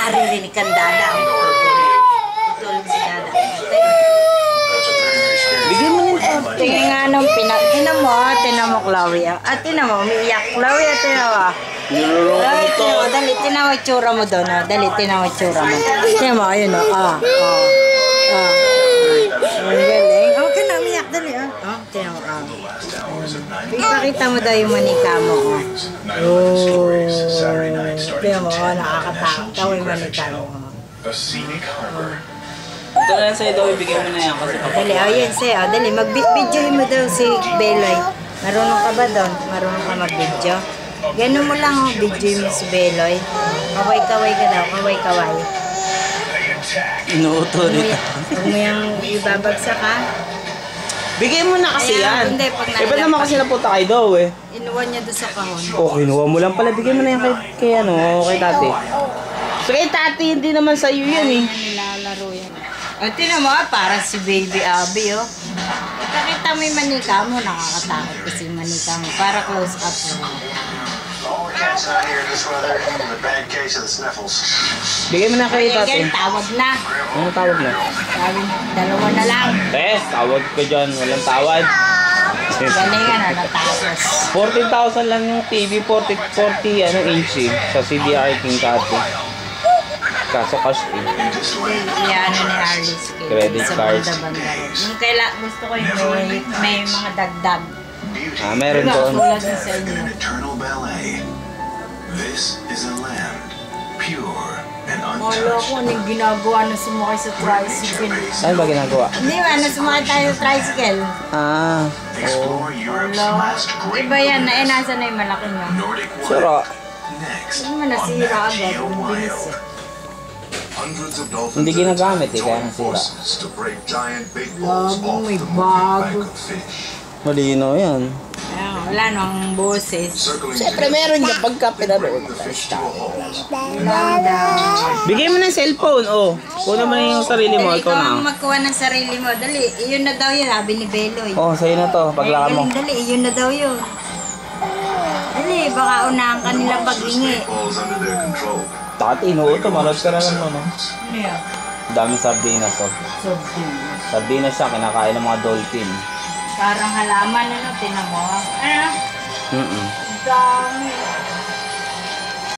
naririnig kang dada. Tulog si dada. Bigyan mo nito. Tingin nga nung tinan mo, Chloe. At tinan mo, umiiyak. Chloe, at tinan mo. Niloloko mo to. Dali, tinan mo itsura mo doon. Dali, tinan mo itsura mo. Tinan mo, ayun o. Ang galing. Okay na, umiiyak. Dali, tinan mo. Ipakita mo daw yung manika mo. Tinan mo, nakakatakot daw yung manika mo. Ito na lang sa'yo daw, ibigay mo na yan kasi Dali, yan sa'yo. Dali, mag-videoin mo daw si Beloy. Marunong ka ba doon? Marunong ka mag-video? Ganun mo lang, videoin mo si Beloy. Kaway-kaway ka daw, kaway-kaway. inuuto nito. Huwag mo yung ibabagsak ha. Bigay mo na kasi yan. Hindi, pag Iba naman kasi napunta kay daw eh. Inuwan niya doon sa kahon. Oh, kinuha mo lang pala. Bigay mo na yan kay kay tate. So kay tate, hindi naman sa'yo yan eh. Nilalaro yan. O, tinan mo para si Baby Abby Ipakita mo yung manika mo, nakakatakot kasi yung manika mo. Para close up mo. Bigay mo na kay tate. Again, tawag na. Ano tawag na? Sabi, dalawa na lang. Tawag ka dyan. Walang tawad. Galingan na natapos. 14,000 lang yung TV, 40 inch sa CDR King Kati. Kaso cash in. Yan ni Harley's Credit card. Yung gusto ko yung may mga dagdag. Meron doon. Tulad din sa inyo. This is a land pure and Molo untouched. ko, anong ginagawa na sumakay sa tricycle. Saan ba ginagawa? Hindi ba, na sumakay tayo sa tricycle. Explore Europe's Hello. last great Iba yan, nasa na yung malaki niya. Nordic Sura. wonder. Next, Hindi mo nasira agad, Archaea ang bilis Wild. Hundreds of dolphins Hindi ginagamit and kaya join nasira. forces to break giant big balls Bago, off may the bago. moving bank of fish. Malino yan. Wala nang boses. Circling Siyempre meron niya pagka pinanood. the fish to a halt. Bigay mo ng cellphone, oh. Kunin mo na yung sarili mo, Dali, ikaw ikaw ang na. magkuha ng sarili mo. Dali, iyon na daw yun, sabi ni Beloy. Oh, sa'yo na to, paglaka mo. Dali, iyon na daw yun. Dali, baka unahan ka nila pag-ingi. Balls under their control. Dati inuuto, manood ka na lang mo, no? Ano yun? Daming sardinas, oh. Sobrang. Sardinas siya, kinakain ng mga dolphin. Parang halaman, tinan mo. Ano? Mm-mm. Dami.